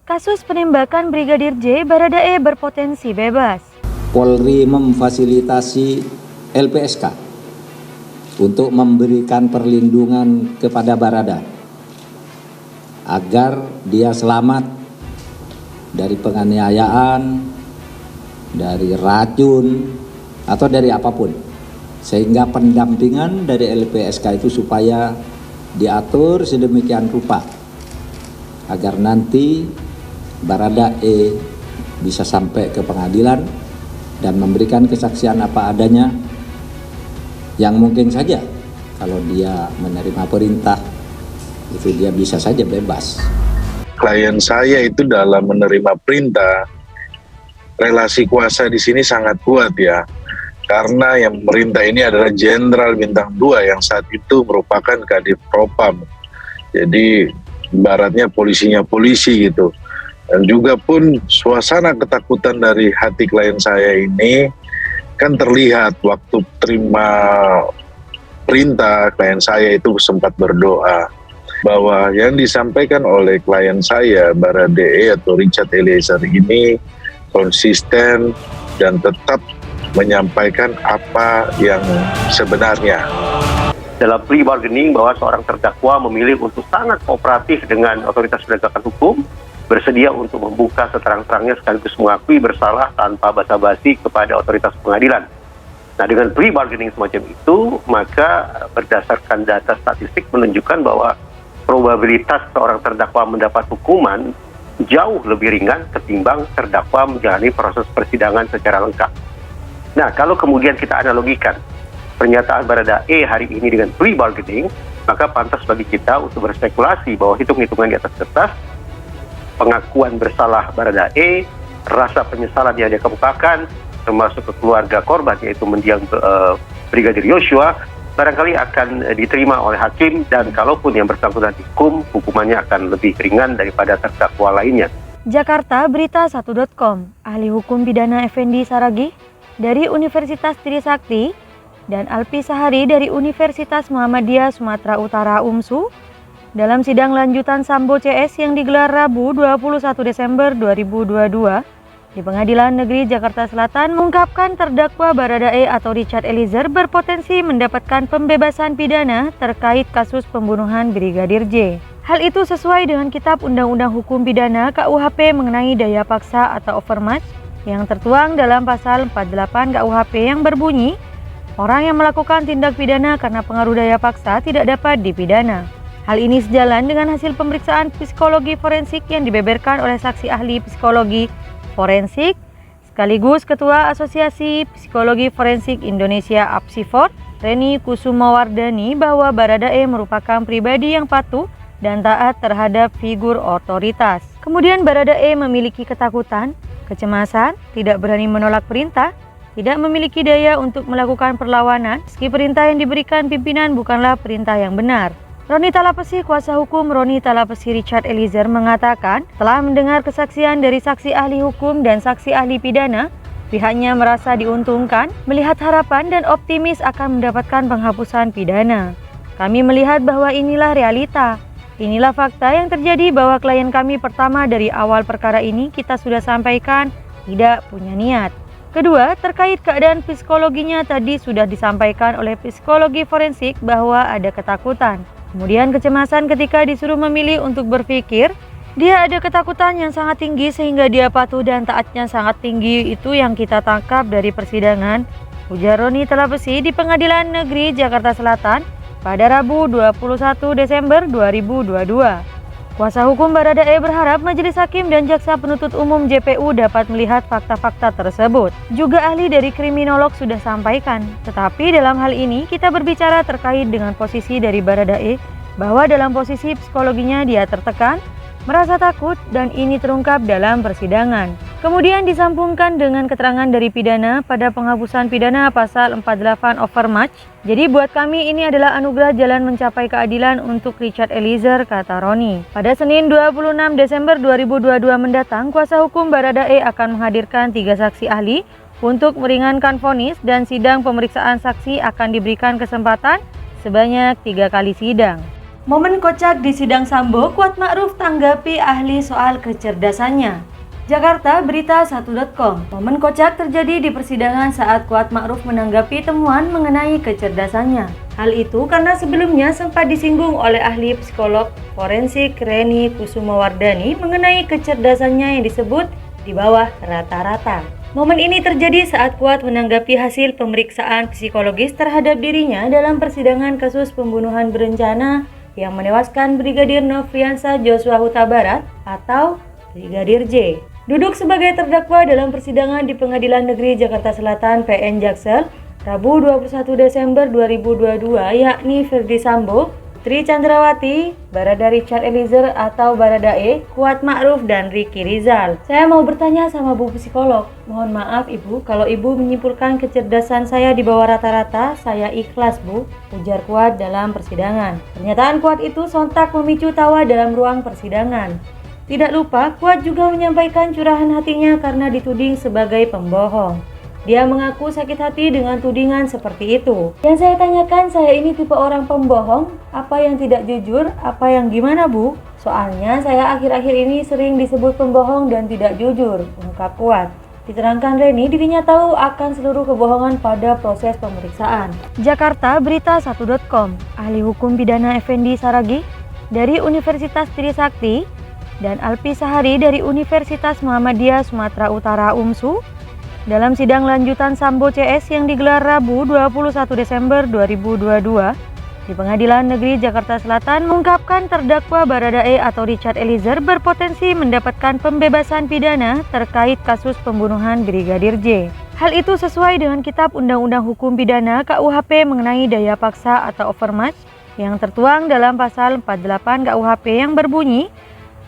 Kasus penembakan Brigadir J, Baradae berpotensi bebas. Polri memfasilitasi LPSK untuk memberikan perlindungan kepada Barada agar dia selamat dari penganiayaan, dari racun, atau dari apapun. Sehingga pendampingan dari LPSK itu supaya diatur sedemikian rupa agar nanti Baradae bisa sampai ke pengadilan dan memberikan kesaksian apa adanya, yang mungkin saja kalau dia menerima perintah itu dia bisa saja bebas. Klien saya itu dalam menerima perintah, relasi kuasa di sini sangat kuat ya, karena yang memerintah ini adalah Jenderal Bintang 2 yang saat itu merupakan Kadif Propam. Jadi ibaratnya polisinya polisi gitu. Dan juga pun suasana ketakutan dari hati klien saya ini kan terlihat waktu terima perintah. Klien saya itu sempat berdoa bahwa yang disampaikan oleh klien saya Baradae atau Richard Eliezer ini konsisten dan tetap menyampaikan apa yang sebenarnya. Dalam plea bargaining bahwa seorang terdakwa memilih untuk sangat kooperatif dengan otoritas penegakan hukum, bersedia untuk membuka seterang-terangnya sekaligus mengakui bersalah tanpa basa-basi kepada otoritas pengadilan. Nah, dengan plea bargaining semacam itu, maka berdasarkan data statistik menunjukkan bahwa probabilitas seorang terdakwa mendapat hukuman jauh lebih ringan ketimbang terdakwa menjalani proses persidangan secara lengkap. Nah, kalau kemudian kita analogikan pernyataan Baradae hari ini dengan plea bargaining, maka pantas bagi kita untuk berspekulasi bahwa hitung-hitungan di atas kertas, pengakuan bersalah Baradae, rasa penyesalan yang dia kemukakan, termasuk ke keluarga korban yaitu mendiang Brigadir Yosua, barangkali akan diterima oleh hakim, dan kalaupun yang bersangkutan dihukum, hukumannya akan lebih ringan daripada terdakwa lainnya. Jakarta, Berita1.com, ahli hukum pidana Effendi Saragih dari Universitas Trisakti dan Alpi Sahari dari Universitas Muhammadiyah Sumatera Utara UMSU dalam sidang lanjutan Sambo CS yang digelar Rabu 21 Desember 2022 di Pengadilan Negeri Jakarta Selatan mengungkapkan terdakwa Baradae atau Richard Eliezer berpotensi mendapatkan pembebasan pidana terkait kasus pembunuhan Brigadir J. Hal itu sesuai dengan Kitab Undang-Undang Hukum Pidana KUHP mengenai daya paksa atau overmatch yang tertuang dalam pasal 48 KUHP yang berbunyi, orang yang melakukan tindak pidana karena pengaruh daya paksa tidak dapat dipidana. Hal ini sejalan dengan hasil pemeriksaan psikologi forensik yang dibeberkan oleh saksi ahli psikologi forensik sekaligus Ketua Asosiasi Psikologi Forensik Indonesia APSIFOR, Reni Kusumawardani, bahwa Baradae merupakan pribadi yang patuh dan taat terhadap figur otoritas. Kemudian Baradae memiliki ketakutan, kecemasan, tidak berani menolak perintah, tidak memiliki daya untuk melakukan perlawanan, meski perintah yang diberikan pimpinan bukanlah perintah yang benar. Roni Talapesi, kuasa hukum Roni Talapesi Richard Eliezer, mengatakan telah mendengar kesaksian dari saksi ahli hukum dan saksi ahli pidana. Pihaknya merasa diuntungkan, melihat harapan dan optimis akan mendapatkan penghapusan pidana. Kami melihat bahwa inilah realita. Inilah fakta yang terjadi bahwa klien kami pertama dari awal perkara ini kita sudah sampaikan tidak punya niat. Kedua, terkait keadaan psikologinya tadi sudah disampaikan oleh psikologi forensik bahwa ada ketakutan. Kemudian kecemasan ketika disuruh memilih untuk berpikir, dia ada ketakutan yang sangat tinggi sehingga dia patuh dan taatnya sangat tinggi, itu yang kita tangkap dari persidangan, ujar Roni Talapesi di Pengadilan Negeri Jakarta Selatan pada Rabu 21 Desember 2022. Kuasa hukum Baradae berharap Majelis Hakim dan Jaksa Penuntut Umum JPU dapat melihat fakta-fakta tersebut. Juga ahli dari kriminolog sudah sampaikan, tetapi dalam hal ini kita berbicara terkait dengan posisi dari Baradae, bahwa dalam posisi psikologinya dia tertekan, merasa takut, dan ini terungkap dalam persidangan. Kemudian disambungkan dengan keterangan dari pidana pada penghapusan pidana pasal 48 overmatch. Jadi buat kami ini adalah anugerah jalan mencapai keadilan untuk Richard Eliezer, kata Roni. Pada Senin 26 Desember 2022 mendatang, kuasa hukum Baradae akan menghadirkan 3 saksi ahli untuk meringankan vonis, dan sidang pemeriksaan saksi akan diberikan kesempatan sebanyak 3 kali sidang. Momen kocak di sidang Sambo, Kuatma'ruf tanggapi ahli soal kecerdasannya. Jakarta, Berita1.com. Momen kocak terjadi di persidangan saat Kuatma'ruf menanggapi temuan mengenai kecerdasannya. Hal itu karena sebelumnya sempat disinggung oleh ahli psikolog forensik Reni Kusumawardani mengenai kecerdasannya yang disebut di bawah rata-rata. Momen ini terjadi saat Kuat menanggapi hasil pemeriksaan psikologis terhadap dirinya dalam persidangan kasus pembunuhan berencana yang menewaskan Brigadir Nofriansah Joshua Huta Barat atau Brigadir J. Duduk sebagai terdakwa dalam persidangan di Pengadilan Negeri Jakarta Selatan PN Jaksel, Rabu 21 Desember 2022, yakni Ferdi Sambo, Putri Chandrawati, Barada Richard Eliezer atau Baradae, Kuatma'ruf, dan Ricky Rizal. Saya mau bertanya sama Bu Psikolog. Mohon maaf Ibu, kalau Ibu menyimpulkan kecerdasan saya di bawah rata-rata, saya ikhlas Bu, ujar Kuat dalam persidangan. Pernyataan Kuat itu sontak memicu tawa dalam ruang persidangan. Tidak lupa, Kuat juga menyampaikan curahan hatinya karena dituding sebagai pembohong. Dia mengaku sakit hati dengan tudingan seperti itu. Yang saya tanyakan, saya ini tipe orang pembohong? Apa yang tidak jujur? Apa yang gimana Bu? Soalnya saya akhir-akhir ini sering disebut pembohong dan tidak jujur, ungkap Kuat. Diterangkan Reni, dirinya tahu akan seluruh kebohongan pada proses pemeriksaan. Jakarta, Berita1.com. Ahli hukum pidana Effendi Saragih dari Universitas Trisakti dan Alpi Sahari dari Universitas Muhammadiyah Sumatera Utara UMSU dalam sidang lanjutan Sambo CS yang digelar Rabu 21 Desember 2022 di Pengadilan Negeri Jakarta Selatan mengungkapkan terdakwa Baradae atau Richard Eliezer berpotensi mendapatkan pembebasan pidana terkait kasus pembunuhan Brigadir J. Hal itu sesuai dengan Kitab Undang-Undang Hukum Pidana KUHP mengenai daya paksa atau overmatch yang tertuang dalam pasal 48 KUHP yang berbunyi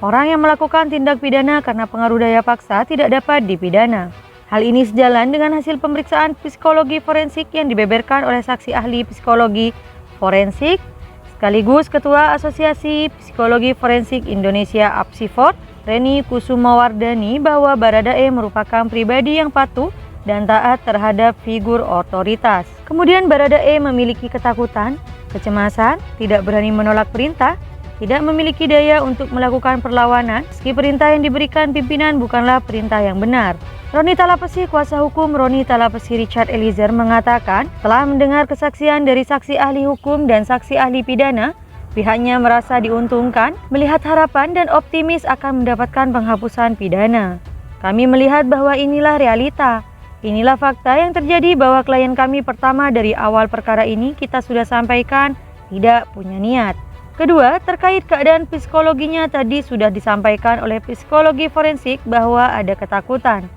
orang yang melakukan tindak pidana karena pengaruh daya paksa tidak dapat dipidana. Hal ini sejalan dengan hasil pemeriksaan psikologi forensik yang dibeberkan oleh saksi ahli psikologi forensik sekaligus Ketua Asosiasi Psikologi Forensik Indonesia (APSIFOR), Reni Kusumawardani, bahwa Baradae merupakan pribadi yang patuh dan taat terhadap figur otoritas. Kemudian Baradae memiliki ketakutan, kecemasan, tidak berani menolak perintah, tidak memiliki daya untuk melakukan perlawanan, meski perintah yang diberikan pimpinan bukanlah perintah yang benar. Roni Talapesi, kuasa hukum Roni Talapesi Richard Eliezer, mengatakan telah mendengar kesaksian dari saksi ahli hukum dan saksi ahli pidana. Pihaknya merasa diuntungkan, melihat harapan dan optimis akan mendapatkan penghapusan pidana. Kami melihat bahwa inilah realita. Inilah fakta yang terjadi bahwa klien kami pertama dari awal perkara ini kita sudah sampaikan tidak punya niat. Kedua, terkait keadaan psikologinya tadi sudah disampaikan oleh psikologi forensik bahwa ada ketakutan.